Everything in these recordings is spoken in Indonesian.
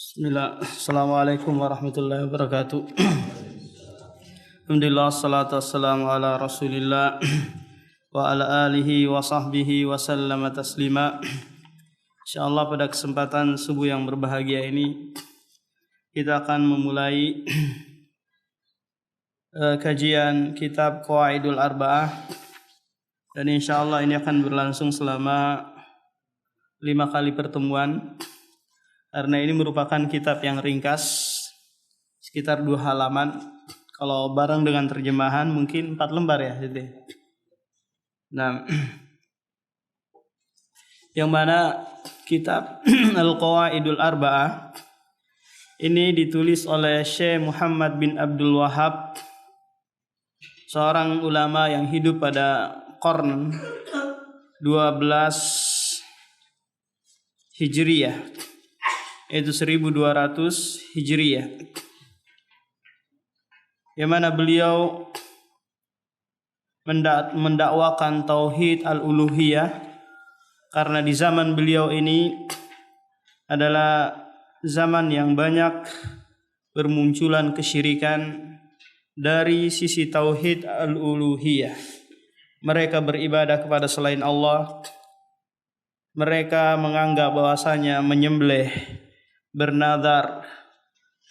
Bismillah. Assalamualaikum warahmatullahi wabarakatuh. Alhamdulillah, salatu wassalamu ala rasulillah wa ala alihi wa sahbihi wa sallama taslima. InsyaAllah pada kesempatan subuh yang berbahagia ini kita akan memulai kajian kitab Qawaidul Arba'ah, dan insyaallah ini akan berlangsung selama 5 kali pertemuan. Karena ini merupakan kitab yang ringkas, sekitar 2 halaman. Kalau bareng dengan terjemahan mungkin 4 lembar ya. Nah, yang mana kitab Al-Qawaidul Arba'ah ini ditulis oleh Syekh Muhammad bin Abdul Wahhab, seorang ulama yang hidup pada qarn 12 Hijriyah, yaitu 1200 Hijriyah, yang mana beliau mendakwakan tauhid al-uluhiyah, karena di zaman beliau ini adalah zaman yang banyak bermunculan kesyirikan dari sisi tauhid al-uluhiyah. Mereka beribadah kepada selain Allah. Mereka menganggap bahwasanya menyembelih, bernadar,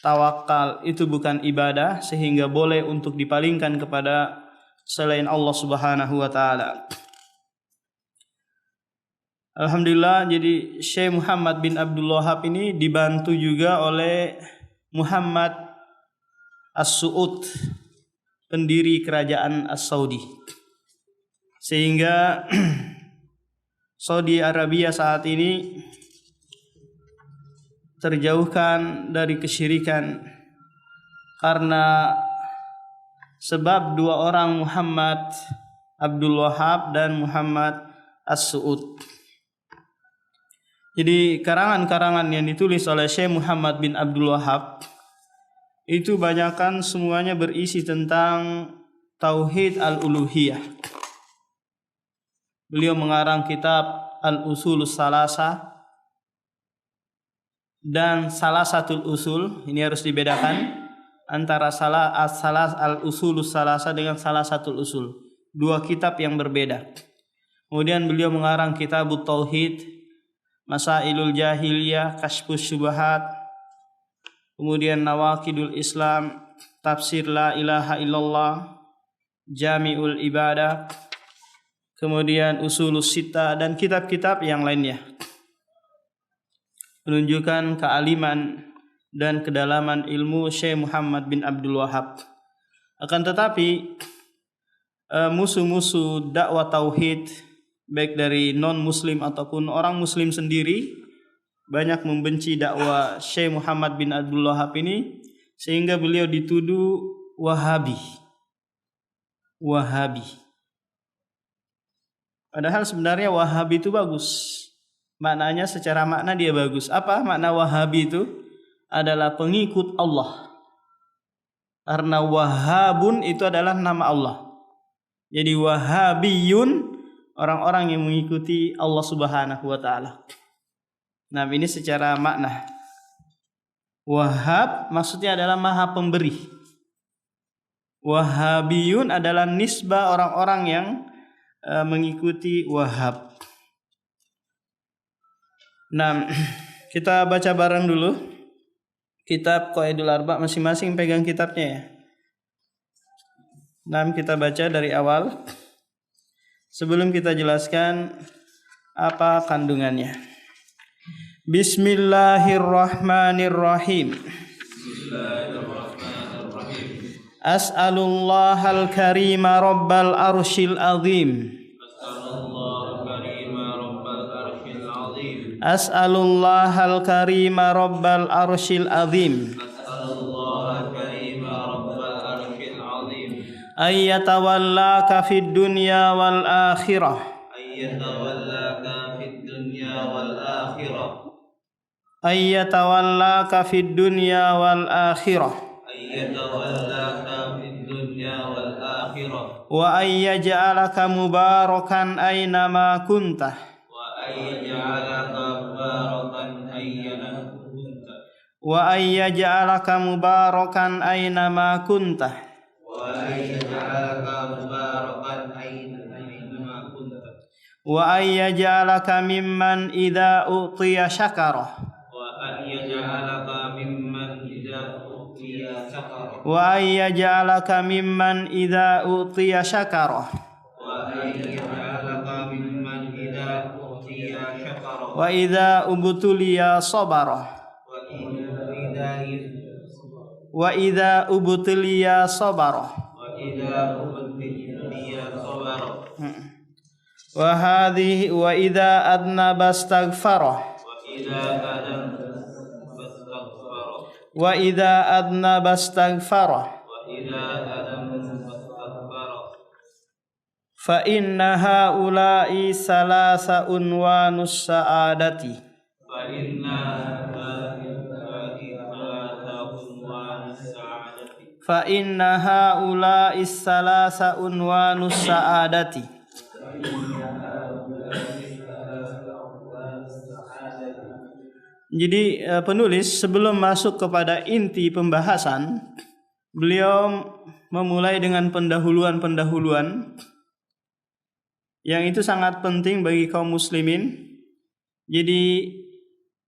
tawakal itu bukan ibadah, sehingga boleh untuk dipalingkan kepada selain Allah Subhanahu wa taala. Alhamdulillah, jadi Syekh Muhammad bin Abdul Wahhab ini dibantu juga oleh Muhammad As-Su'ud, pendiri kerajaan As-Saudi. Sehingga Saudi Arabia saat ini terjauhkan dari kesyirikan karena sebab 2 orang, Muhammad Abdul Wahhab dan Muhammad As-Su'ud. Jadi karangan-karangan yang ditulis oleh Syekh Muhammad bin Abdul Wahhab itu banyakkan semuanya berisi tentang tauhid al-uluhiyah. Beliau mengarang kitab Al-Usulus Salasa dan Salasatul Usul. Ini harus dibedakan antara Al-Usulus Salasa dengan Salasatul Usul. 2 kitab yang berbeda. Kemudian beliau mengarang Kitabut Tauhid, Masailul Jahiliyah, Kashfus Syubhat, kemudian Nawaqidul Islam, Tafsir La Ilaha Illallah, Jami'ul Ibadah, kemudian Usulus Sittah, dan kitab-kitab yang lainnya, menunjukkan kealiman dan kedalaman ilmu Syekh Muhammad bin Abdul Wahhab. Akan tetapi musuh-musuh dakwah tauhid, baik dari non-muslim ataupun orang muslim sendiri, banyak membenci dakwah Syekh Muhammad bin Abdul Wahhab ini, sehingga beliau dituduh Wahabi. Padahal sebenarnya Wahabi itu bagus. Maknanya, secara makna dia bagus. Apa makna Wahabi itu? Adalah pengikut Allah. Karena Wahabun itu adalah nama Allah. Jadi Wahabiyun, orang-orang yang mengikuti Allah Subhanahu wa taala. Nah, ini secara makna. Wahab maksudnya adalah maha pemberi. Wahabiyun adalah nisbah orang-orang yang mengikuti Wahhab. Nah, kita baca bareng dulu kitab Qawaidul Arba'ah, masing-masing pegang kitabnya ya. Nah, kita baca dari awal sebelum kita jelaskan apa kandungannya. Bismillahirrahmanirrahim. As'alullahal karima rabbal arshil azim. As'alullahal karima rabbal arshil azim. Ayyatawallaka fid dunya wal akhirah. Ayyatawallaka fid dunya wal akhirah. Wa ayyaj'alaka mubarakan aynama kuntah. wa ayyaj'alaka mubarakan aina ma kuntah wa ayyaj'alaka mimman idza utiya syakara wa ayyaj'alaka mimman idza utiya syakara wa idza ubtuliya sabara wa idza ubtuliya sabara wa hadhihi wa idza adnaba astaghfara wa idza adnaba astaghfara fa inna haula'i salasa unwanus sa'adati fa inna haula'i salasa unwanus sa'adati. Jadi penulis sebelum masuk kepada inti pembahasan, beliau memulai dengan pendahuluan-pendahuluan yang itu sangat penting bagi kaum muslimin. Jadi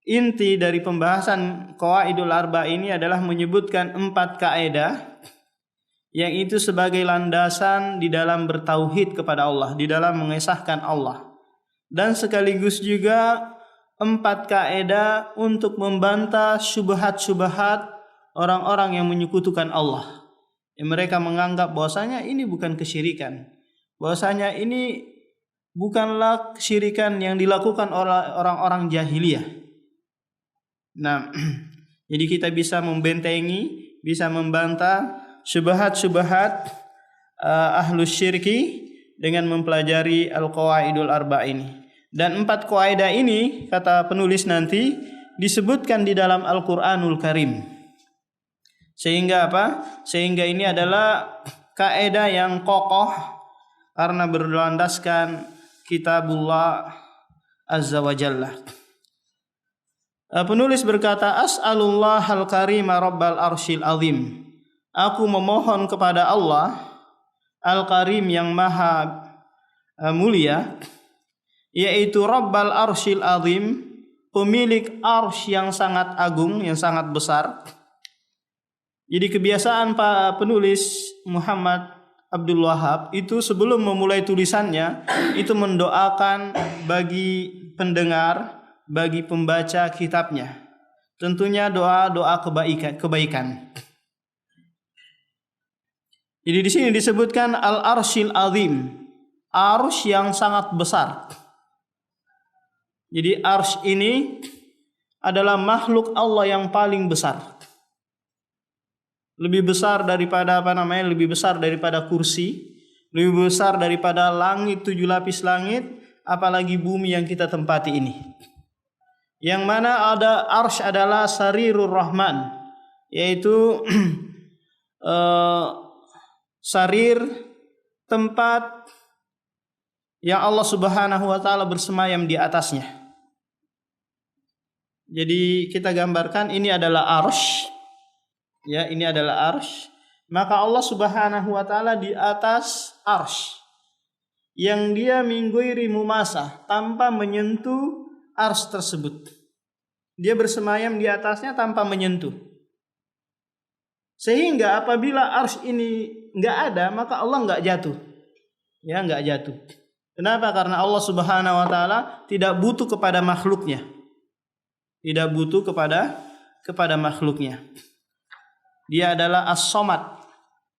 inti dari pembahasan Qawaidul Arba ini adalah menyebutkan 4 kaidah yang itu sebagai landasan di dalam bertauhid kepada Allah, di dalam mengesahkan Allah, dan sekaligus juga 4 kaidah untuk membantah syubhat-syubhat orang-orang yang menyekutukan Allah. Yang mereka menganggap bahwasanya ini bukan kesyirikan, bahwasanya ini bukanlah kesyirikan yang dilakukan oleh orang-orang jahiliyah. Nah, jadi kita bisa membentengi, bisa membantah syubhat-syubhat ahlus syirki dengan mempelajari Al-Qawaidul Arba ini. Dan 4 kaidah ini, kata penulis nanti, disebutkan di dalam Al-Qur'anul Karim. Sehingga apa? Sehingga ini adalah kaidah yang kokoh karena berlandaskan kitabullah azza wa jalla. Penulis berkata, as'alullah al-karima rabbal arsyil azim. Aku memohon kepada Allah al-karim yang maha mulia, yaitu rabbal arsyil azim, pemilik arsy yang sangat agung, yang sangat besar. Jadi kebiasaan Pak penulis Muhammad Abdul Wahab itu sebelum memulai tulisannya itu mendoakan bagi pendengar, bagi pembaca kitabnya. Tentunya doa-doa kebaikan. Jadi di sini disebutkan al-arsyil azim, arsy yang sangat besar. Jadi arsy ini adalah makhluk Allah yang paling besar. Lebih besar daripada lebih besar daripada kursi, lebih besar daripada langit 7 lapis langit, apalagi bumi yang kita tempati ini. Yang mana ada arsy adalah sarirur rahman, yaitu sarir, tempat yang Allah Subhanahu wa taala bersemayam di atasnya. Jadi kita gambarkan ini adalah arsy. Ya, ini adalah arsy. Maka Allah Subhanahu wa taala di atas arsy, yang dia mingguiri mumasah tanpa menyentuh arsy tersebut. Dia bersemayam di atasnya tanpa menyentuh. Sehingga apabila arsy ini enggak ada, maka Allah enggak jatuh. Ya, enggak jatuh. Kenapa? Karena Allah Subhanahu wa taala tidak butuh kepada makhluknya. Tidak butuh kepada makhluknya. Dia adalah as-somad,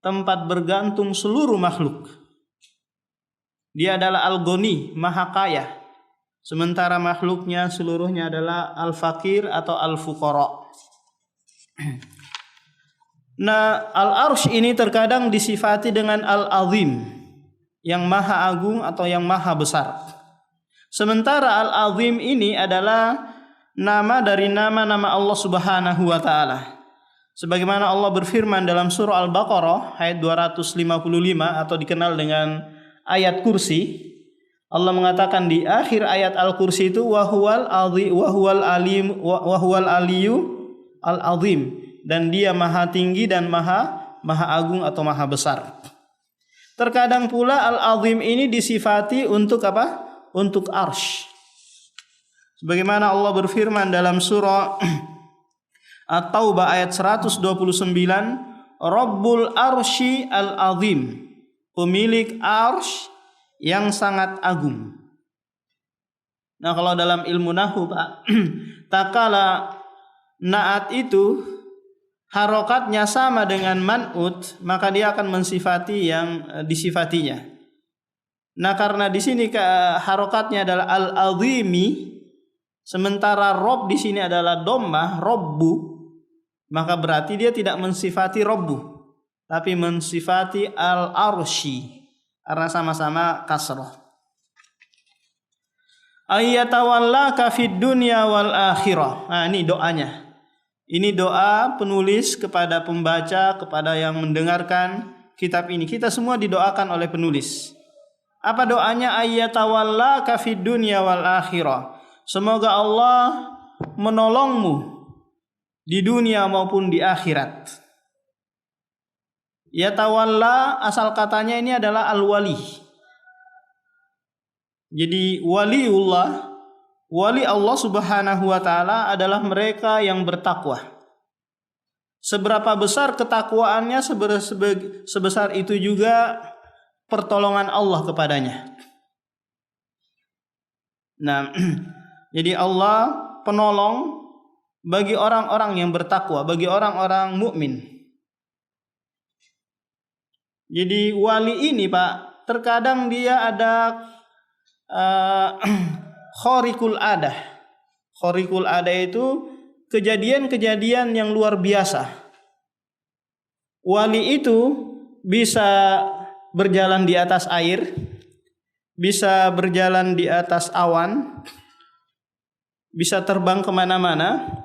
tempat bergantung seluruh makhluk. Dia adalah al-ghani, maha kaya. Sementara makhluknya seluruhnya adalah al-fakir atau al-fuqara. Nah, al-arsy ini terkadang disifati dengan al-azim, yang maha agung atau yang maha besar. Sementara al-azim ini adalah nama dari nama-nama Allah Subhanahu wa taala. Sebagaimana Allah berfirman dalam surah Al-Baqarah ayat 255 atau dikenal dengan ayat kursi. Allah mengatakan di akhir ayat Al-Kursi itu wa huwal aliyu Al-Azim, dan Dia Maha tinggi dan Maha agung atau Maha besar. Terkadang pula Al-Azim ini disifati untuk apa? Untuk arsy. Sebagaimana Allah berfirman dalam surah At-Taubah ayat 129, Rabbul arsy al-azim, pemilik arsy yang sangat agung. Nah, kalau dalam ilmu nahwu Pak, takala naat itu harokatnya sama dengan man'ut, maka dia akan mensifati yang disifatinya. Nah, karena di sini harokatnya adalah al-azimi, sementara rob di sini adalah dhammah, robbu, maka berarti dia tidak mensifati robbu, tapi mensifati al-arsy, karena sama-sama kasrah. Ayyatawallaka fid dunya wal akhirah. Nah, ini doanya. Ini doa penulis kepada pembaca, kepada yang mendengarkan kitab ini. Kita semua didoakan oleh penulis. Apa doanya? Ayyatawallaka fid dunya wal akhirah. Semoga Allah menolongmu di dunia maupun di akhirat. Yatawalla asal katanya ini adalah al-wali. Jadi waliullah, wali Allah Subhanahu wa taala adalah mereka yang bertakwa. Seberapa besar ketakwaannya, sebesar itu juga pertolongan Allah kepadanya. Nah, jadi Allah penolong bagi orang-orang yang bertakwa, bagi orang-orang mukmin. Jadi wali ini Pak, terkadang dia ada khariqul adah. Khariqul adah itu kejadian-kejadian yang luar biasa. Wali itu bisa berjalan di atas air, bisa berjalan di atas awan, bisa terbang kemana-mana.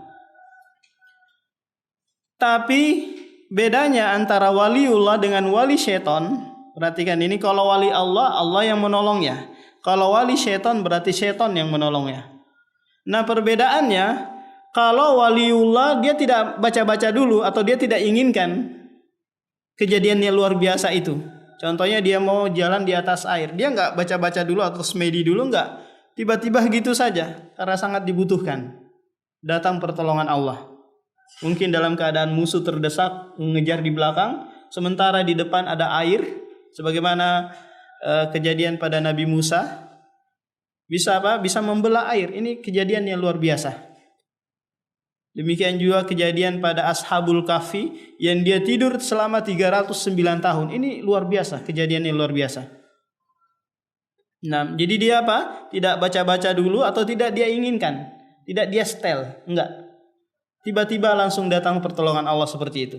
Tapi bedanya antara waliullah dengan wali syaitan, perhatikan ini, kalau wali Allah, Allah yang menolongnya. Kalau wali syaitan berarti syaitan yang menolongnya. Nah, perbedaannya, kalau waliullah dia tidak baca-baca dulu atau dia tidak inginkan kejadian yang luar biasa itu. Contohnya dia mau jalan di atas air, dia nggak baca-baca dulu atau semedi dulu, nggak. Tiba-tiba gitu saja karena sangat dibutuhkan. Datang pertolongan Allah. Mungkin dalam keadaan musuh terdesak mengejar di belakang, sementara di depan ada air, sebagaimana kejadian pada Nabi Musa. Bisa apa? Bisa membelah air. Ini kejadian yang luar biasa. Demikian juga kejadian pada Ashabul Kahfi yang dia tidur selama 309 tahun. Ini luar biasa, kejadian yang luar biasa. Nah, jadi dia apa? Tidak baca-baca dulu atau tidak dia inginkan, tidak dia setel, enggak. Tiba-tiba langsung datang pertolongan Allah seperti itu.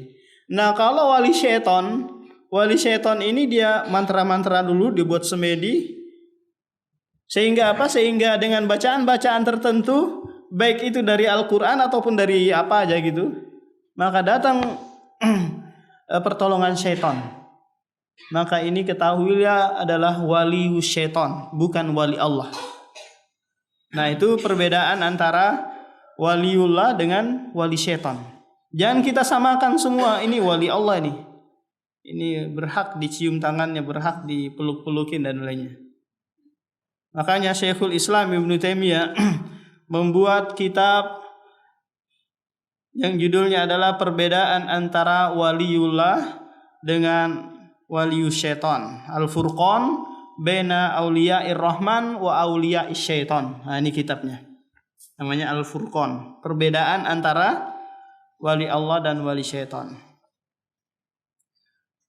Nah, kalau wali syaitan ini dia mantra-mantra dulu, dibuat semedi. Sehingga apa? Sehingga dengan bacaan-bacaan tertentu, baik itu dari Al-Quran ataupun dari apa aja gitu, maka datang pertolongan syaitan. Maka ini ketahuilah adalah wali syaitan, bukan wali Allah. Nah, itu perbedaan antara waliullah dengan wali syaitan. Jangan kita samakan semua, ini wali Allah ini. Ini berhak dicium tangannya, berhak dipeluk-pelukin dan lainnya. Makanya Syekhul Islam Ibnu Taimiyah membuat kitab yang judulnya adalah perbedaan antara waliullah dengan walius syaitan. Al-Furqan baina auliya'ir rahman wa auliya'is syaitan. Nah, ini kitabnya. Namanya Al-Furqan, perbedaan antara wali Allah dan wali syaitan.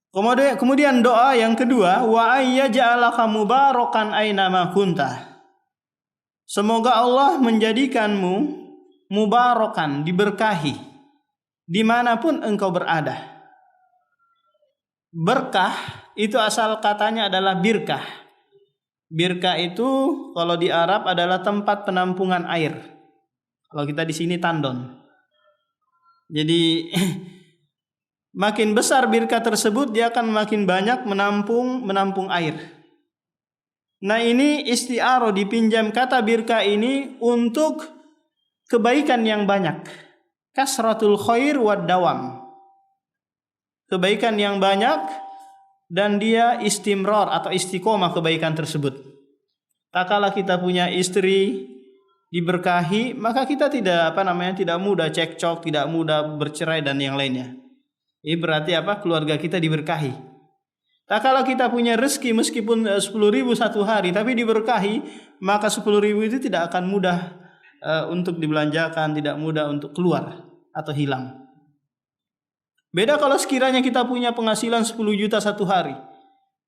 Kemudian doa yang kedua, wa ayyaj'alaka mubarakan aina ma kunta. Semoga Allah menjadikanmu mubarakan, diberkahi dimanapun engkau berada. Berkah itu asal katanya adalah birkah. Birkah itu kalau di Arab adalah tempat penampungan air. Kalau kita di sini tandon. Jadi makin besar birkah tersebut, dia akan makin banyak menampung air. Nah, ini isti'arah, dipinjam kata birkah ini untuk kebaikan yang banyak. kasratul khair wad dawam. Kebaikan yang banyak dan dia istimrar atau istiqomah kebaikan tersebut. Tak kala kita punya istri diberkahi, maka kita tidak tidak mudah cekcok, tidak mudah bercerai dan yang lainnya. Ini berarti keluarga kita diberkahi. Tak kala kita punya rezeki meskipun 10.000 satu hari tapi diberkahi, maka 10.000 itu tidak akan mudah untuk dibelanjakan, tidak mudah untuk keluar atau hilang. Beda kalau sekiranya kita punya penghasilan 10 juta satu hari.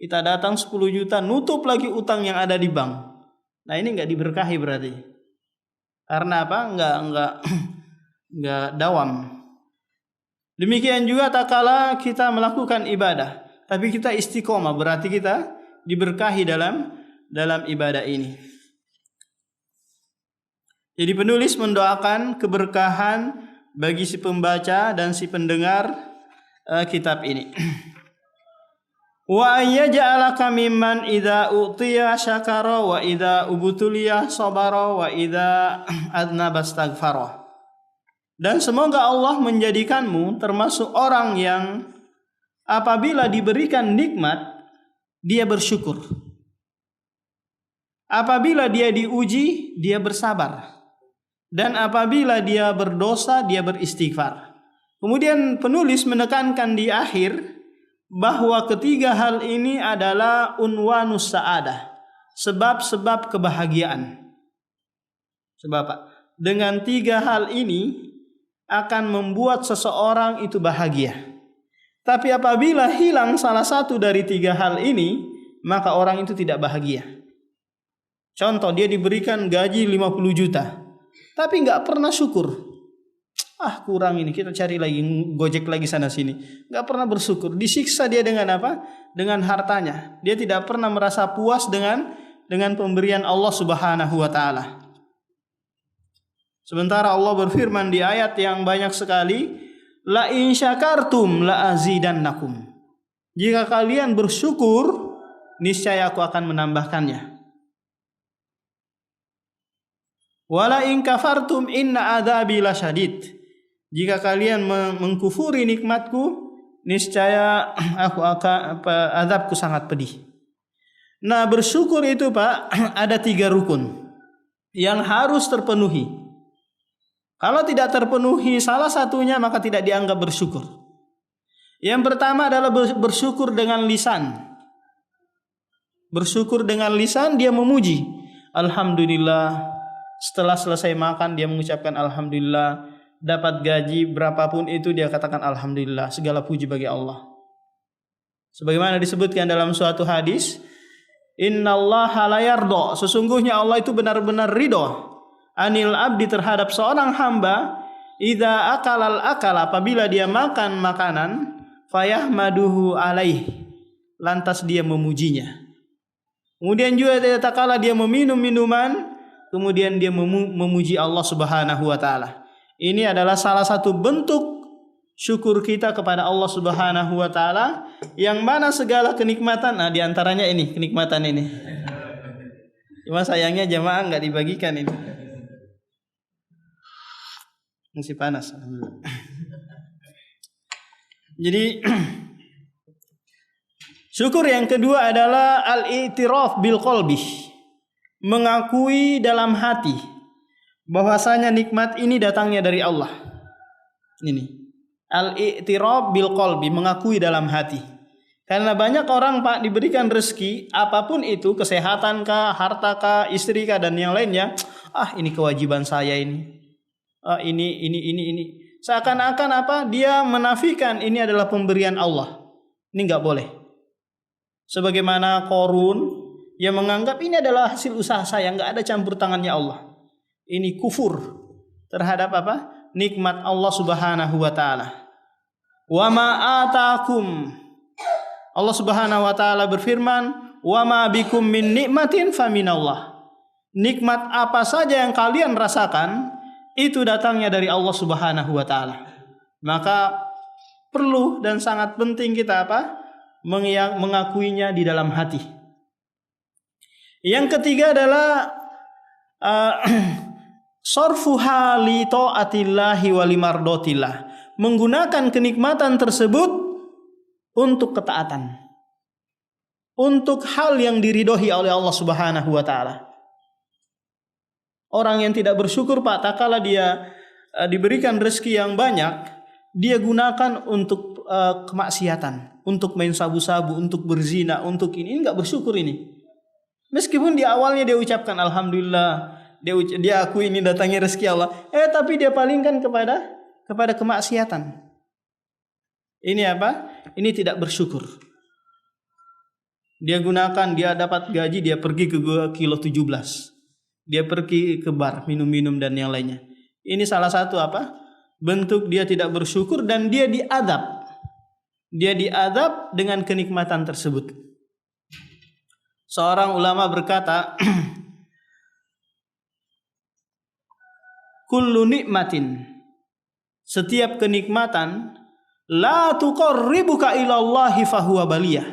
Kita datang 10 juta, nutup lagi utang yang ada di bank. Nah, ini enggak diberkahi berarti. Karena Enggak dawam. Demikian juga tak kala kita melakukan ibadah, tapi kita istiqomah, berarti kita diberkahi dalam ibadah ini. Jadi penulis mendoakan keberkahan bagi si pembaca dan si pendengar kitab ini. Wa ayyaj'alaka mimman idza utiya syakara wa idza ubtuliya sabara wa idza adnaba astaghfara. Dan semoga Allah menjadikanmu termasuk orang yang apabila diberikan nikmat dia bersyukur. Apabila dia diuji dia bersabar. Dan apabila dia berdosa dia beristighfar. Kemudian penulis menekankan di akhir bahwa ketiga hal ini adalah unwanus sa'adah, sebab-sebab kebahagiaan. Sebab dengan tiga hal ini akan membuat seseorang itu bahagia. Tapi apabila hilang salah satu dari tiga hal ini, maka orang itu tidak bahagia. Contoh, dia diberikan gaji 50 juta, tapi nggak pernah syukur. Kurang ini, kita cari lagi, gojek lagi sana sini. Nggak pernah bersyukur. Disiksa dia dengan apa? Dengan hartanya. Dia tidak pernah merasa puas dengan pemberian Allah Subhanahu wa taala. Sementara Allah berfirman di ayat yang banyak sekali, la in syakartum la azidannakum. Jika kalian bersyukur, niscaya aku akan menambahkannya. Wala in kafartum inna adzabi lasyadid. Jika kalian mengkufuri nikmatku, niscaya azabku sangat pedih. Nah, bersyukur itu Pak, ada 3 rukun yang harus terpenuhi. Kalau tidak terpenuhi salah satunya, maka tidak dianggap bersyukur. Yang pertama adalah bersyukur dengan lisan. Bersyukur dengan lisan, dia memuji. Alhamdulillah. Setelah selesai makan, dia mengucapkan Alhamdulillah. Dapat gaji berapapun itu, dia katakan Alhamdulillah. Segala puji bagi Allah. Sebagaimana disebutkan dalam suatu hadis, Innallaha la yarda. Sesungguhnya Allah itu benar-benar ridho anil abdi terhadap seorang hamba idza akalal akal, apabila dia makan makanan fayahmaduhu alaih, lantas dia memujinya. Kemudian juga tatkala dia meminum minuman, kemudian dia memuji Allah Subhanahu wa taala. Ini adalah salah satu bentuk syukur kita kepada Allah Subhanahu wa taala, yang mana segala kenikmatan, nah di antaranya ini, kenikmatan ini. Cuma sayangnya jamaah enggak dibagikan ini. Masih panas. Jadi syukur yang kedua adalah al-i'tiraf bil qalbi, mengakui dalam hati bahwasanya nikmat ini datangnya dari Allah. Ini al-i'tiraf bil qalbi, mengakui dalam hati. Karena banyak orang Pak diberikan rezeki apapun itu, kesehatan kah, harta kah, istri kah dan yang lainnya, ini kewajiban saya ini. Ini. Seakan-akan dia menafikan ini adalah pemberian Allah. Ini enggak boleh. Sebagaimana Qarun yang menganggap ini adalah hasil usaha saya, enggak ada campur tangannya Allah. Ini kufur terhadap nikmat Allah Subhanahu wa taala. Wa ma atakum, Allah Subhanahu wa taala berfirman, wa ma bikum min nikmatin faminallah. Nikmat apa saja yang kalian rasakan itu datangnya dari Allah Subhanahu wa taala. Maka perlu dan sangat penting kita mengakuinya di dalam hati. Yang ketiga adalah Sarfuha li taatillahi wa limardotillah. Menggunakan kenikmatan tersebut untuk ketaatan, untuk hal yang diridhoi oleh Allah Subhanahu wa taala. Orang yang tidak bersyukur, Pak, tak kala dia diberikan rezeki yang banyak, dia gunakan untuk kemaksiatan, untuk main sabu-sabu, untuk berzina, untuk ini enggak bersyukur ini. Meskipun di awalnya dia ucapkan alhamdulillah, dia akui ini datangnya rezeki Allah, tapi dia palingkan kepada kemaksiatan. Ini apa? Ini tidak bersyukur. Dia gunakan, dia dapat gaji, dia pergi ke kilo 17. Dia pergi ke bar, minum-minum dan yang lainnya. Ini salah satu apa? Bentuk dia tidak bersyukur dan dia diadab. Dia diadab dengan kenikmatan tersebut. Seorang ulama berkata, kullu nikmatin, setiap kenikmatan, la tuqarribuka ilallahi fahuwa baliyah.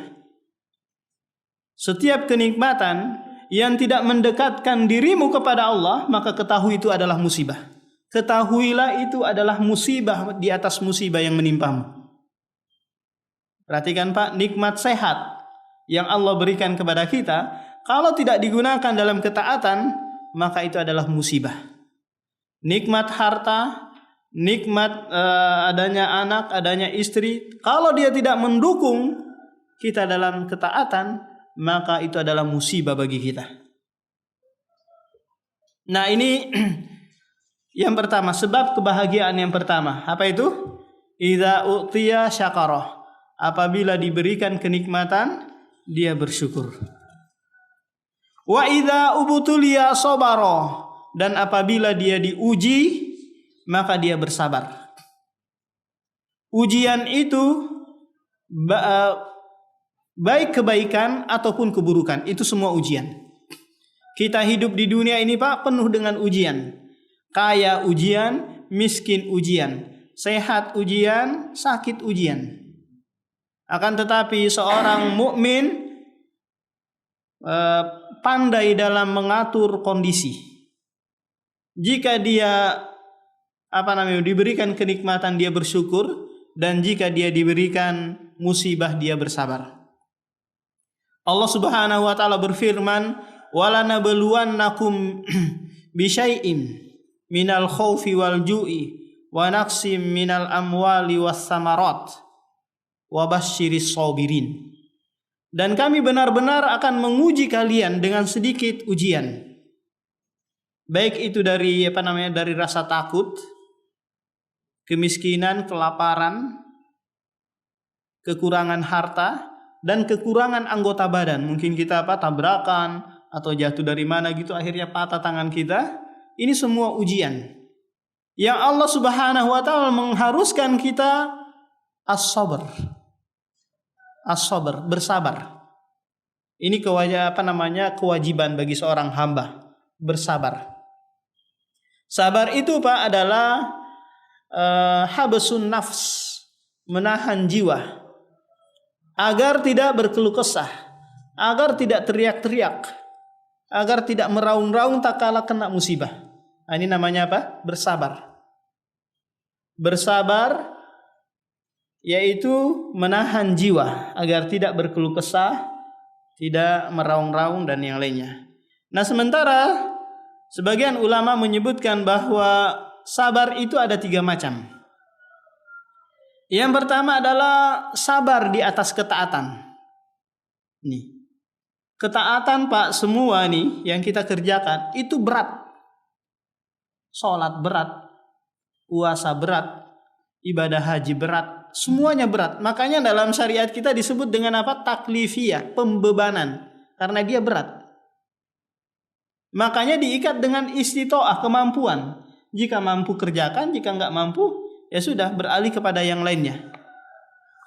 Setiap kenikmatan yang tidak mendekatkan dirimu kepada Allah, maka ketahui itu adalah musibah. Ketahuilah itu adalah musibah di atas musibah yang menimpamu. Perhatikan, Pak, nikmat sehat yang Allah berikan kepada kita, kalau tidak digunakan dalam ketaatan, maka itu adalah musibah. Nikmat harta, nikmat adanya anak, adanya istri, kalau dia tidak mendukung kita dalam ketaatan, maka itu adalah musibah bagi kita. Nah, ini yang pertama, sebab kebahagiaan yang pertama. Apa itu? Idza utiya syakarah. Apabila diberikan kenikmatan, dia bersyukur. Wa idza ubtuliya sabara. Dan apabila dia diuji, maka dia bersabar. Ujian itu baik kebaikan ataupun keburukan, itu semua ujian. Kita hidup di dunia ini, Pak, penuh dengan ujian. Kaya ujian, miskin ujian, sehat ujian, sakit ujian. Akan tetapi seorang mukmin pandai dalam mengatur kondisi. Jika dia diberikan kenikmatan, dia bersyukur, dan jika dia diberikan musibah, dia bersabar. Allah Subhanahu wa taala berfirman, "Walanabluwannakum bisyai'in minal khaufi wal ju'i wa naqsim minal amwali was samarat wa basyiris sabirin." Dan kami benar-benar akan menguji kalian dengan sedikit ujian. Baik itu dari dari rasa takut, kemiskinan, kelaparan, kekurangan harta, dan kekurangan anggota badan. Mungkin kita tabrakan atau jatuh dari mana gitu, akhirnya patah tangan kita. Ini semua ujian yang Allah Subhanahu wa taala mengharuskan kita as-sabr. As-sabr, bersabar. Ini kewajiban bagi seorang hamba, bersabar. Sabar itu, Pak, adalah habsun nafs, menahan jiwa agar tidak berkeluh kesah, agar tidak teriak-teriak, agar tidak meraung-raung tak kala kena musibah. Nah, ini namanya apa? Bersabar. Bersabar yaitu menahan jiwa agar tidak berkeluh kesah, tidak meraung-raung dan yang lainnya. Nah, sementara sebagian ulama menyebutkan bahwa sabar itu ada 3 macam. Yang pertama adalah sabar di atas ketaatan. Nih, ketaatan, Pak, semua nih yang kita kerjakan itu berat. Sholat berat, puasa berat, ibadah haji berat, semuanya berat. Makanya dalam syariat kita disebut dengan apa? Taklifiyah, pembebanan, karena dia berat. Makanya diikat dengan istitoah, kemampuan. Jika mampu kerjakan, jika enggak mampu, ya sudah, beralih kepada yang lainnya.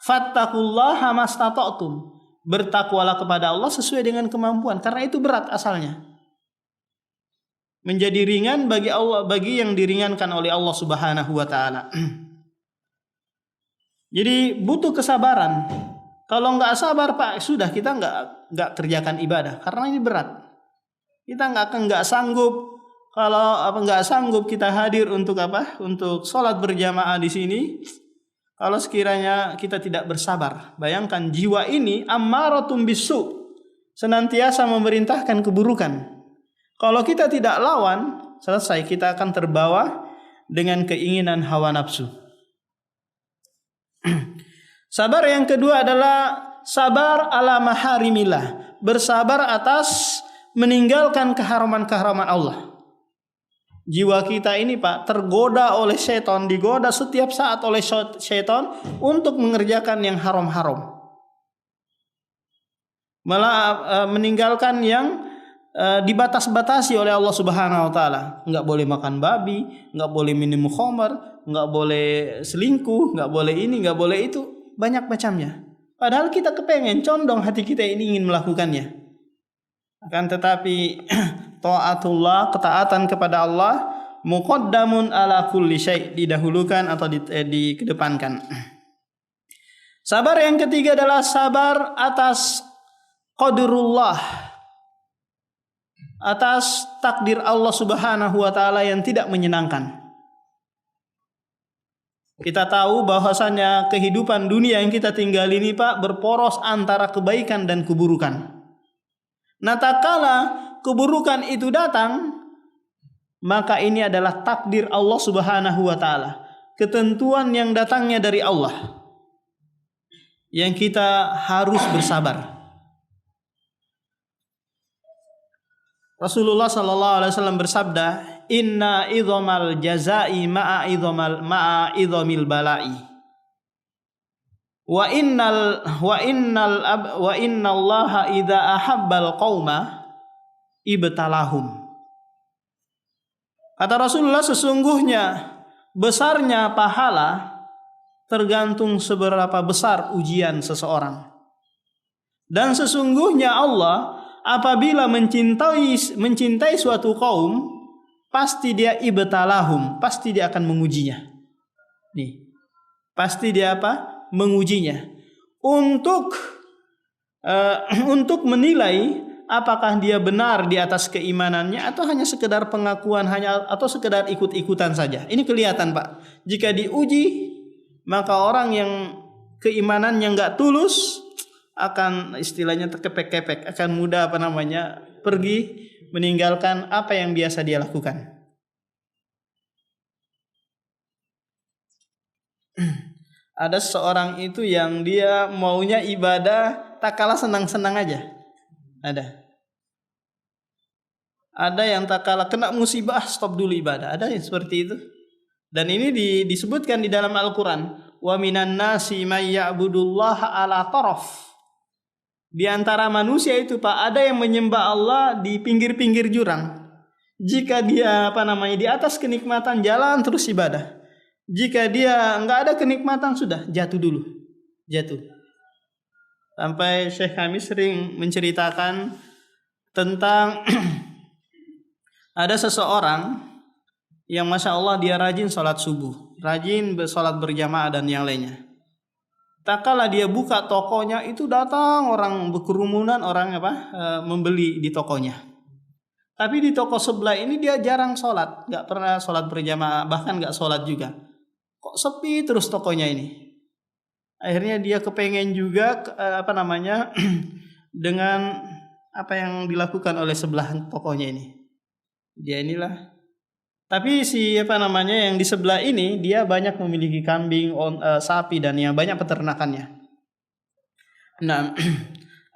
Fattaqullaha mastata'tum. Bertakwalah kepada Allah sesuai dengan kemampuan, karena itu berat asalnya. Menjadi ringan bagi Allah, bagi yang diringankan oleh Allah Subhanahu wa taala. Jadi butuh kesabaran. Kalau enggak sabar, Pak, sudah, kita enggak kerjakan ibadah karena ini berat. Kita enggak sanggup Kalau nggak sanggup kita hadir untuk apa? Untuk sholat berjamaah di sini. Kalau sekiranya kita tidak bersabar, bayangkan jiwa ini ammaratun bisu, senantiasa memerintahkan keburukan. Kalau kita tidak lawan, selesai, kita akan terbawa dengan keinginan hawa nafsu. Sabar yang kedua adalah sabar ala maharimillah, bersabar atas meninggalkan keharaman-keharaman Allah. Jiwa kita ini Pak tergoda oleh setan, digoda setiap saat oleh setan untuk mengerjakan yang haram-haram. Malah meninggalkan yang dibatas-batasi oleh Allah Subhanahu wa taala. Enggak boleh makan babi, enggak boleh minum khamar, enggak boleh selingkuh, enggak boleh ini, enggak boleh itu, banyak macamnya. Padahal kita kepengen, condong hati kita ini ingin melakukannya. Akan tetapi taatullah, ketaatan kepada Allah, muqaddamun ala kulli syai', didahulukan atau dikedepankan. Sabar yang ketiga adalah sabar atas qadarullah, atas takdir Allah Subhanahu wa taala yang tidak menyenangkan. Kita tahu bahwasanya kehidupan dunia yang kita tinggal ini Pak berporos antara kebaikan dan keburukan. Nah, tak kala keburukan itu datang, maka ini adalah takdir Allah Subhanahu wa taala, ketentuan yang datangnya dari Allah, yang kita harus bersabar. Rasulullah sallallahu alaihi wasallam bersabda, "Inna idzamal jazai ma'a idzamil bala'i. Wa innallaha idza ahabbal qauma ibtalahum." Kata Rasulullah, sesungguhnya besarnya pahala tergantung seberapa besar ujian seseorang. Dan sesungguhnya Allah apabila mencintai suatu kaum, pasti dia ibtalahum, pasti dia akan mengujinya. Nih, pasti dia apa? Mengujinya untuk menilai apakah dia benar di atas keimanannya atau hanya sekedar pengakuan, atau sekedar ikut-ikutan saja. Ini kelihatan Pak. Jika diuji, maka orang yang keimanannya enggak tulus akan istilahnya terkepek-kepek, akan mudah pergi meninggalkan apa yang biasa dia lakukan. Ada seorang itu yang dia maunya ibadah tak kalah senang-senang aja. Ada yang tak kalah kena musibah stop dulu ibadah. Ada yang seperti itu. Dan ini disebutkan di dalam Al-Quran. Wa minan nasi may ya'budullaha ala taraf. Di antara manusia itu Pak, ada yang menyembah Allah di pinggir-pinggir jurang. Jika dia di atas kenikmatan, jalan terus ibadah. Jika dia enggak ada kenikmatan, sudah jatuh dulu. Sampai Syekh kami sering menceritakan tentang ada seseorang yang Masya Allah dia rajin sholat subuh, rajin sholat berjamaah dan yang lainnya. Tak kala dia buka tokonya, itu datang orang berkerumunan, orang membeli di tokonya. Tapi di toko sebelah ini dia jarang sholat, gak pernah sholat berjamaah, bahkan gak sholat juga. Kok sepi terus tokonya ini? Akhirnya dia kepengen juga dengan apa yang dilakukan oleh sebelah tokonya ini. Dia inilah. Tapi yang di sebelah ini dia banyak memiliki kambing, sapi dan yang banyak peternakannya. Nah,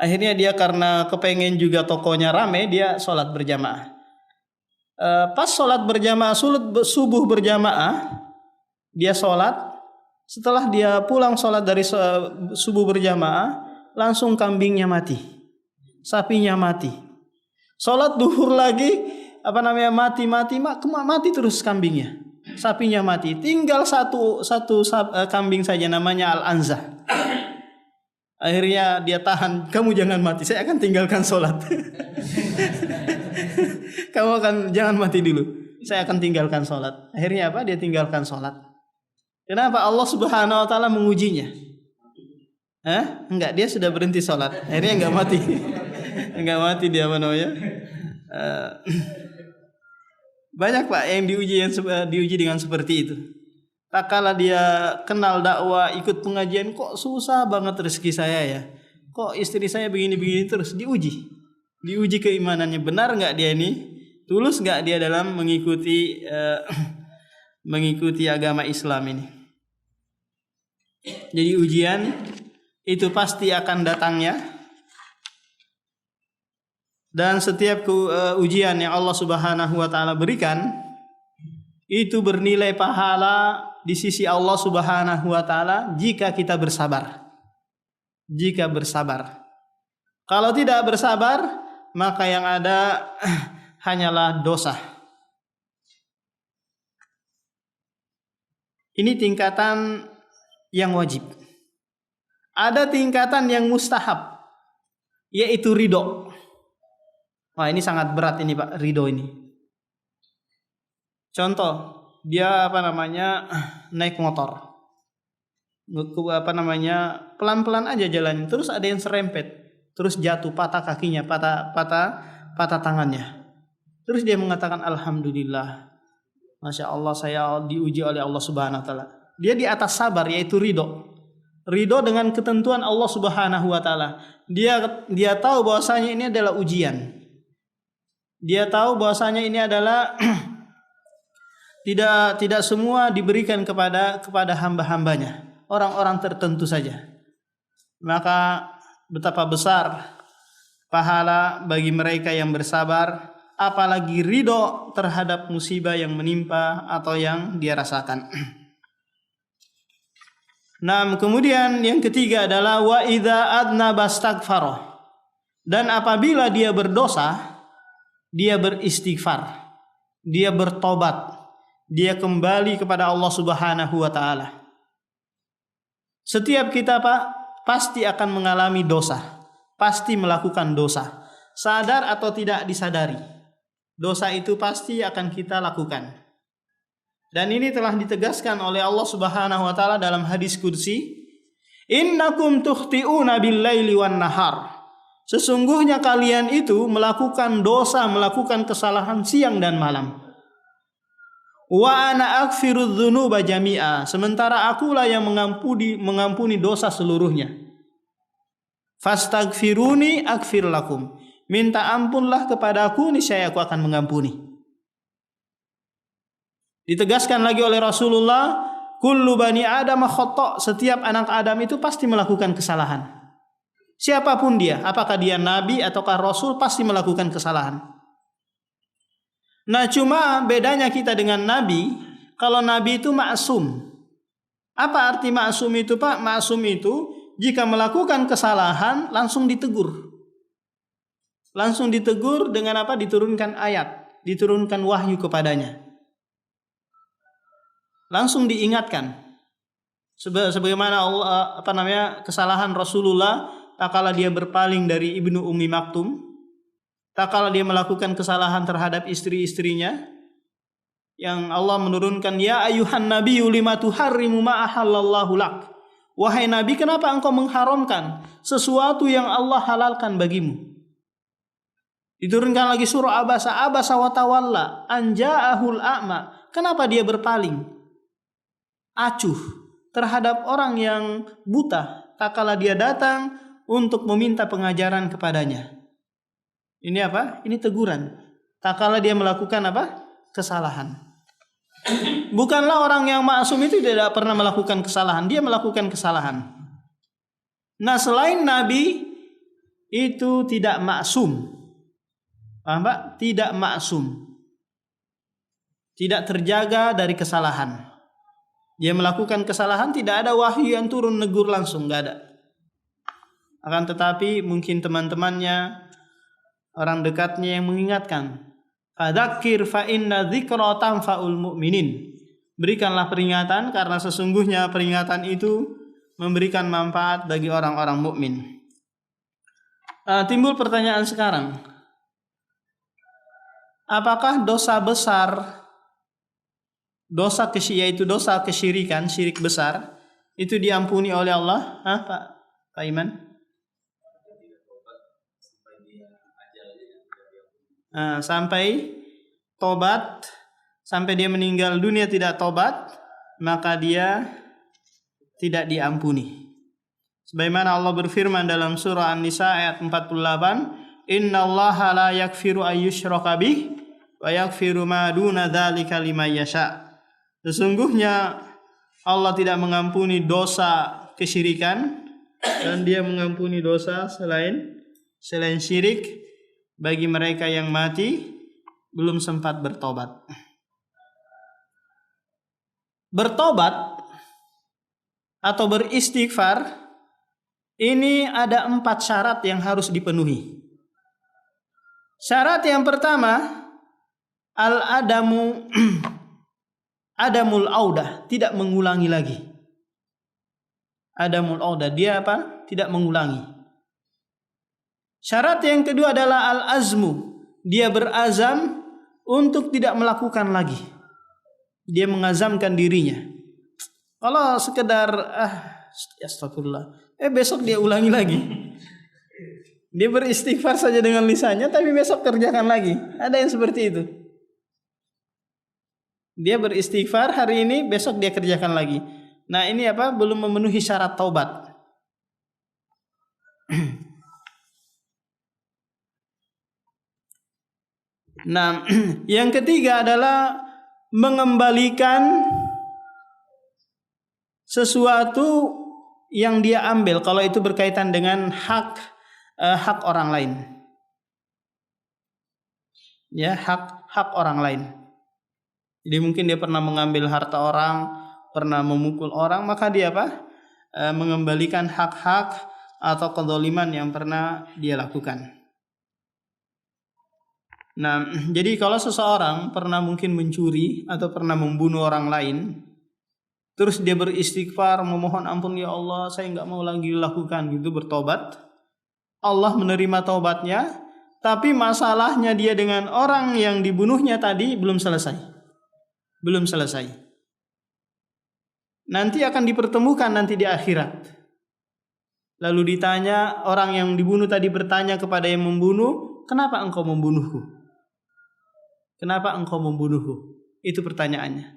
akhirnya dia karena kepengen juga tokonya rame, dia sholat berjamaah. Pas sholat berjamaah, subuh berjamaah, dia sholat. Setelah dia pulang sholat dari subuh berjamaah, langsung kambingnya mati, sapinya mati. Sholat duhur lagi, mati terus kambingnya, sapinya mati. Tinggal satu kambing saja namanya Al-Anzah. Akhirnya dia tahan, kamu jangan mati, saya akan tinggalkan sholat. Jangan mati dulu, saya akan tinggalkan sholat. Akhirnya dia tinggalkan sholat. Kenapa? Allah Subhanahu wa taala mengujinya. Enggak, dia sudah berhenti sholat. Akhirnya enggak mati. Enggak mati dia Banyak Pak yang diuji dengan seperti itu. Tak kala dia kenal dakwah, ikut pengajian, kok susah banget rezeki saya ya. Kok istri saya begini-begini terus, diuji. Diuji keimanannya, benar nggak dia ini? Tulus nggak dia dalam mengikuti mengikuti agama Islam ini? Jadi ujian itu pasti akan datangnya. Dan setiap ujian yang Allah Subhanahu wa taala berikan itu bernilai pahala di sisi Allah Subhanahu wa taala jika kita bersabar. Jika bersabar. Kalau tidak bersabar, maka yang ada hanyalah dosa. Ini tingkatan yang wajib. Ada tingkatan yang mustahab, yaitu ridho. Wah, ini sangat berat ini Pak, ridho ini. Contoh, dia naik motor. Pelan-pelan aja jalannya, terus ada yang serempet, terus jatuh, patah kakinya, patah tangannya. Terus dia mengatakan alhamdulillah, masya Allah saya diuji oleh Allah Subhanahu wa taala. Dia di atas sabar, yaitu ridho. Ridho dengan ketentuan Allah Subhanahu wa taala. Dia tahu bahwasanya ini adalah ujian. Dia tahu bahwasanya ini adalah tidak semua diberikan kepada hamba-hambanya, orang-orang tertentu saja. Maka betapa besar pahala bagi mereka yang bersabar, apalagi ridho terhadap musibah yang menimpa atau yang dia rasakan. Nah, kemudian yang ketiga adalah wa idza adnaba astaghfara. Dan apabila dia berdosa, dia beristighfar, dia bertobat, dia kembali kepada Allah Subhanahu wa taala. Setiap kita Pak pasti akan mengalami dosa, pasti melakukan dosa, sadar atau tidak disadari. Dosa itu pasti akan kita lakukan. Dan ini telah ditegaskan oleh Allah Subhanahu wa taala dalam hadis qudsi, "Innakum tukhti'una bil-laili wan-nahar." Sesungguhnya kalian itu melakukan dosa, melakukan kesalahan siang dan malam. Wa ana aghfirudz dzunuba jami'a. Sementara akulah yang mengampuni dosa seluruhnya. Fastaghfiruni aghfir lakum. Minta ampunlah kepadaku, niscaya aku akan mengampuni. Ditegaskan lagi oleh Rasulullah, kullu bani Adam khata'. Setiap anak Adam itu pasti melakukan kesalahan. Siapapun dia, apakah dia nabi ataukah rasul, pasti melakukan kesalahan. Nah, cuma bedanya kita dengan nabi, kalau nabi itu maksum. Apa arti maksum itu Pak? Maksum itu jika melakukan kesalahan langsung ditegur. Langsung ditegur dengan apa? Diturunkan ayat, diturunkan wahyu kepadanya. Langsung diingatkan. Sebagaimana kesalahan Rasulullah tak kala dia berpaling dari Ibnu Ummi Maktum, tak kala dia melakukan kesalahan terhadap istri-istrinya, yang Allah menurunkan, ya ayuhan nabiyyu lima tuharrimu ma ahallallahu lak. Wahai Nabi, kenapa engkau mengharamkan sesuatu yang Allah halalkan bagimu? Diturunkan lagi surah Abasa wa tawalla anja'ahul a'ma. Kenapa dia berpaling, acuh terhadap orang yang buta, tak kala dia datang untuk meminta pengajaran kepadanya. Ini apa? Ini teguran. Tak kala dia melakukan apa? Kesalahan. Bukanlah orang yang maksum itu tidak pernah melakukan kesalahan. Dia melakukan kesalahan. Nah, selain Nabi itu tidak maksum. Paham Pak? Tidak maksum. Tidak terjaga dari kesalahan. Dia melakukan kesalahan, tidak ada wahyu yang turun negur langsung, enggak ada. Akan tetapi mungkin teman-temannya, orang dekatnya yang mengingatkan. Fadzakir fa inna dzikra tanfa'ul mu'minin. Berikanlah peringatan karena sesungguhnya peringatan itu memberikan manfaat bagi orang-orang mukmin. Timbul pertanyaan sekarang. Apakah dosa besar, yaitu dosa kesyirikan, syirik besar, itu diampuni oleh Allah? Pak Iman? Sampai tobat sampai dia meninggal dunia tidak tobat, maka dia tidak diampuni. Sebagaimana Allah berfirman dalam surah An-Nisa ayat 48, "Innallaha la yaghfiru ayyushraka bih wa yaghfiru ma duna dzalika liman yasha." Sesungguhnya Allah tidak mengampuni dosa kesyirikan dan Dia mengampuni dosa selain syirik bagi mereka yang mati belum sempat bertobat. Bertobat atau beristighfar ini ada 4 syarat yang harus dipenuhi. Syarat yang pertama, adamul audah, tidak mengulangi lagi. Adamul audah, dia apa? Tidak mengulangi. Syarat yang kedua adalah al-azmu, dia berazam untuk tidak melakukan lagi. Dia mengazamkan dirinya. Kalau sekedar astagfirullah, besok dia ulangi lagi. Dia beristighfar saja dengan lisannya, tapi besok kerjakan lagi. Ada yang seperti itu. Dia beristighfar hari ini, besok dia kerjakan lagi. Nah, ini apa? Belum memenuhi syarat taubat. Nah, yang ketiga adalah mengembalikan sesuatu yang dia ambil kalau itu berkaitan dengan hak orang lain. Ya, hak orang lain. Jadi mungkin dia pernah mengambil harta orang, pernah memukul orang, maka dia mengembalikan hak-hak atau kezaliman yang pernah dia lakukan. Nah, jadi kalau seseorang pernah mungkin mencuri atau pernah membunuh orang lain, terus dia beristighfar, memohon ampun, ya Allah, saya enggak mau lagi lakukan gitu, bertobat. Allah menerima taubatnya, tapi masalahnya dia dengan orang yang dibunuhnya tadi belum selesai. Belum selesai. Nanti akan dipertemukan nanti di akhirat. Lalu ditanya, orang yang dibunuh tadi bertanya kepada yang membunuh, "Kenapa engkau membunuhku? Kenapa engkau membunuhku?" Itu pertanyaannya.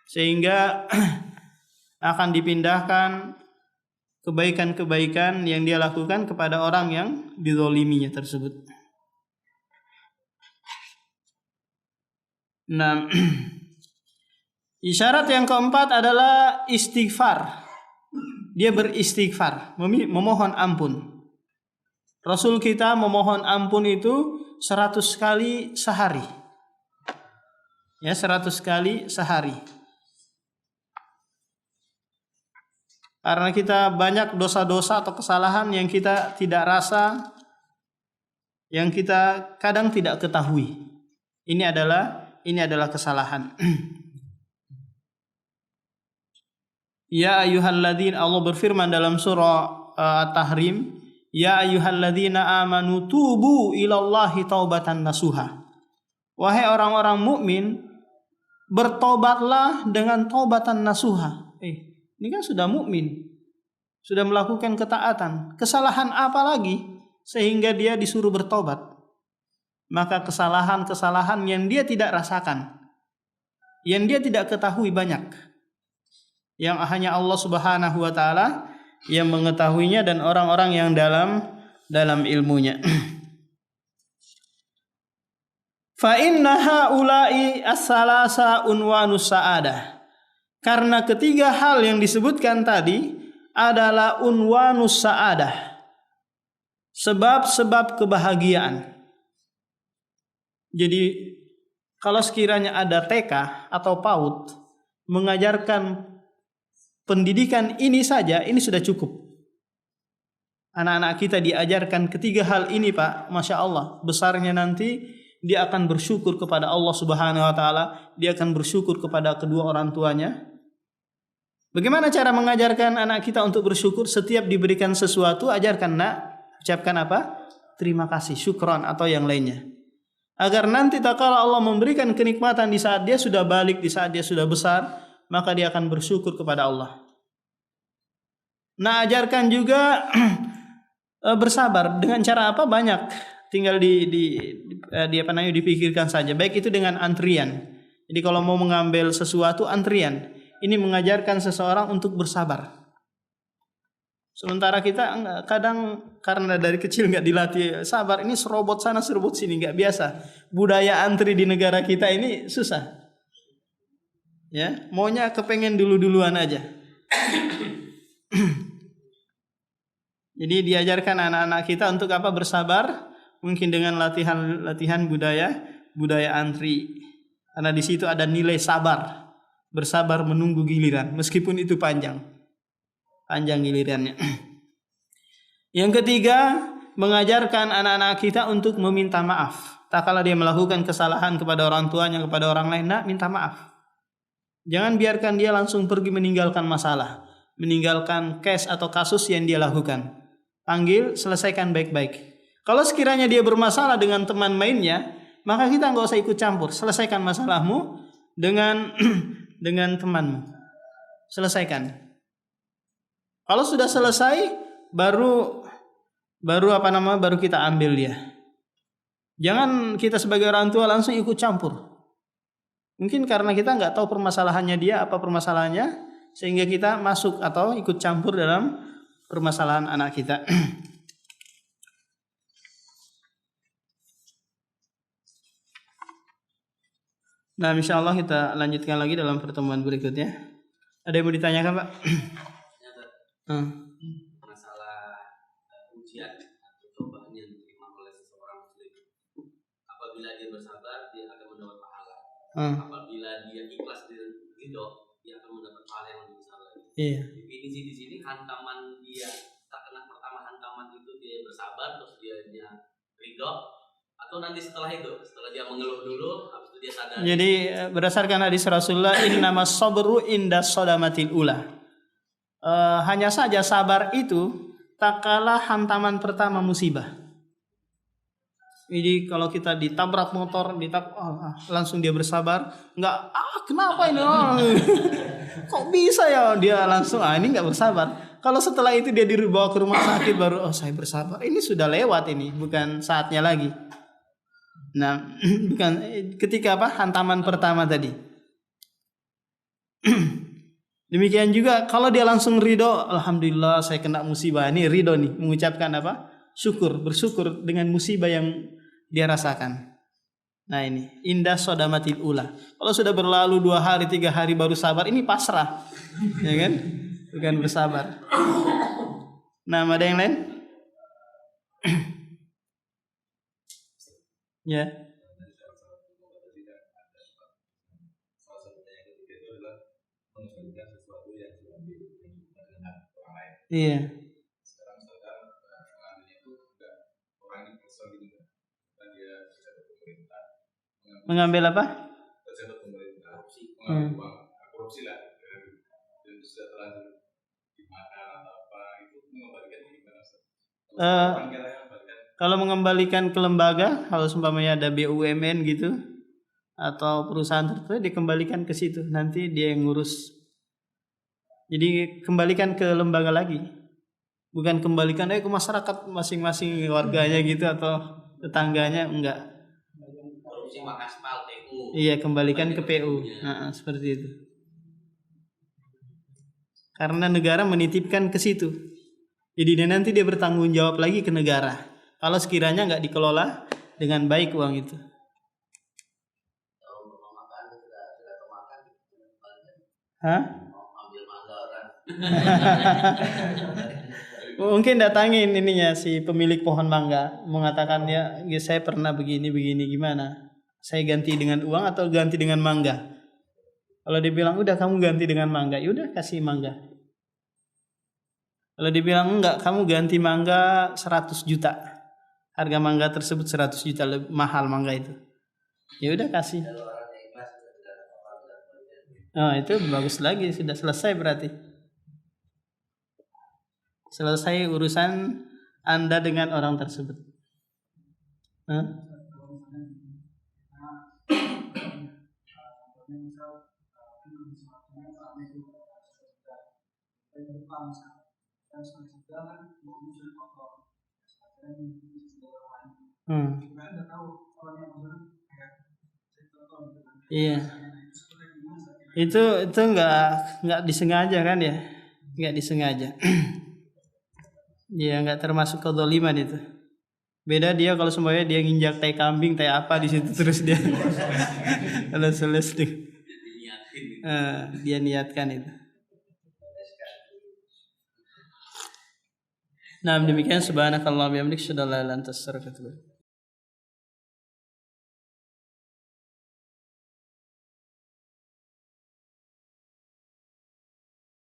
Sehingga akan dipindahkan kebaikan-kebaikan yang dia lakukan kepada orang yang dizaliminya tersebut. Nah, isyarat yang keempat adalah istighfar. Dia beristighfar, memohon ampun. Rasul kita memohon ampun itu 100 kali sehari. Ya, 100 kali sehari. Karena kita banyak dosa-dosa atau kesalahan yang kita tidak rasa, yang kita kadang tidak ketahui. Ini adalah kesalahan. Ya ayyuhalladzina, Allah berfirman dalam surah At-Tahrim, ya ayyuhalladzina amanu tubu ilallahi taubatan nasuha. Wahai orang-orang mukmin, bertobatlah dengan taubatan nasuha. Ini kan sudah mukmin, sudah melakukan ketaatan. Kesalahan apa lagi sehingga dia disuruh bertobat? Maka kesalahan-kesalahan yang dia tidak rasakan, yang dia tidak ketahui banyak, yang hanya Allah Subhanahu wa taala yang mengetahuinya dan orang-orang yang dalam ilmunya. Fa inna haula'i as-salasa unwanus sa'adah. Karena ketiga hal yang disebutkan tadi adalah unwanus sa'adah, sebab-sebab kebahagiaan. Jadi kalau sekiranya ada TK atau PAUD mengajarkan pendidikan ini saja, ini sudah cukup. Anak-anak kita diajarkan ketiga hal ini, Pak, Masya Allah, besarnya nanti dia akan bersyukur kepada Allah Subhanahu wa taala, dia akan bersyukur kepada kedua orang tuanya. Bagaimana cara mengajarkan anak kita untuk bersyukur? Setiap diberikan sesuatu, ajarkan, nak, ucapkan apa? Terima kasih, syukron atau yang lainnya. Agar nanti tak kala Allah memberikan kenikmatan di saat dia sudah balik, di saat dia sudah besar, maka dia akan bersyukur kepada Allah. Nah, ajarkan juga bersabar dengan cara apa? Banyak. Tinggal dipikirkan saja. Baik itu dengan antrian. Jadi kalau mau mengambil sesuatu antrian. Ini mengajarkan seseorang untuk bersabar. Sementara kita kadang karena dari kecil nggak dilatih sabar, ini serobot sana serobot sini, nggak biasa. Budaya antri di negara kita ini susah. Ya, maunya kepengen duluan aja. Jadi diajarkan anak-anak kita untuk apa? Bersabar, mungkin dengan latihan budaya antri. Karena di situ ada nilai sabar. Bersabar menunggu giliran meskipun itu panjang gilirannya. Yang ketiga, mengajarkan anak-anak kita untuk meminta maaf. Tak kala dia melakukan kesalahan kepada orang tuanya, kepada orang lain, minta maaf. Jangan biarkan dia langsung pergi meninggalkan masalah, meninggalkan case atau kasus yang dia lakukan. Panggil, selesaikan baik-baik. Kalau sekiranya dia bermasalah dengan teman mainnya, maka kita nggak usah ikut campur. Selesaikan masalahmu dengan dengan temanmu. Selesaikan. Kalau sudah selesai, baru kita ambil dia. Jangan kita sebagai orang tua langsung ikut campur. Mungkin karena kita nggak tahu permasalahannya dia, apa permasalahannya, sehingga kita masuk atau ikut campur dalam permasalahan anak kita. Nah, insya Allah kita lanjutkan lagi dalam pertemuan berikutnya. Ada yang mau ditanyakan, Pak? Masalah ujian atau cobaan yang diterima oleh seseorang muslim. Apabila dia bersabar, dia akan mendapat pahala. Apabila dia ikhlas dan ridho, dia akan mendapat pahala yang lebih besar lagi. Iya. Definisi di sini hantaman dia tak kena pertama hantaman itu dia bersabar, terus dia ridho, atau nanti setelah dia mengeluh dulu, habis itu dia sadar. Jadi berdasarkan hadis Rasulullah, innamas sabru inda sodamatil ula. Hanya saja sabar itu tak kalah hantaman pertama musibah. Jadi kalau kita ditabrak motor, langsung dia bersabar, nggak kenapa ini? Kok bisa ya dia langsung ini nggak bersabar. Kalau setelah itu dia dibawa ke rumah sakit baru saya bersabar. Ini sudah lewat, ini bukan saatnya lagi. Nah, bukan ketika hantaman pertama tadi. Demikian juga kalau dia langsung ridho, alhamdulillah saya kena musibah, ini ridho nih, mengucapkan bersyukur dengan musibah yang dia rasakan. Nah ini indah sodamatil ula. Kalau sudah berlalu 2 hari 3 hari baru sabar, ini pasrah, ya kan? Bukan bersabar. Nah, ada yang lain? Ya. Iya. Mengambil apa? Korupsi lah. Kalau mengembalikan ke lembaga, kalau umpamanya ada BUMN gitu atau perusahaan tertentu, dikembalikan ke situ, nanti dia yang ngurus. Jadi kembalikan ke lembaga lagi, bukan kembalikan ke masyarakat masing-masing warganya gitu atau tetangganya, enggak. Iya, kembalikan ke PU. Seperti itu. Karena negara menitipkan ke situ. Jadi nanti dia bertanggung jawab lagi ke negara. Kalau sekiranya nggak dikelola dengan baik uang itu. Mungkin datangin ininya si pemilik pohon mangga, mengatakan ya saya pernah begini gimana? Saya ganti dengan uang atau ganti dengan mangga? Kalau dibilang udah kamu ganti dengan mangga, yaudah kasih mangga. Kalau dibilang enggak, kamu ganti mangga 100 juta. Harga mangga tersebut 100 juta, lebih mahal mangga itu. Ya udah kasih. Itu bagus lagi, sudah selesai berarti. Selesai urusan Anda dengan orang tersebut. Iya. Itu nggak disengaja kan ya? Nggak disengaja. Ya nggak termasuk kezaliman itu. Beda dia kalau semuanya dia nginjak tai kambing, tai apa di situ terus dia kalau selesai dia niatkan itu. Nah demikian subhanakallah bihamdik, syadallah lantas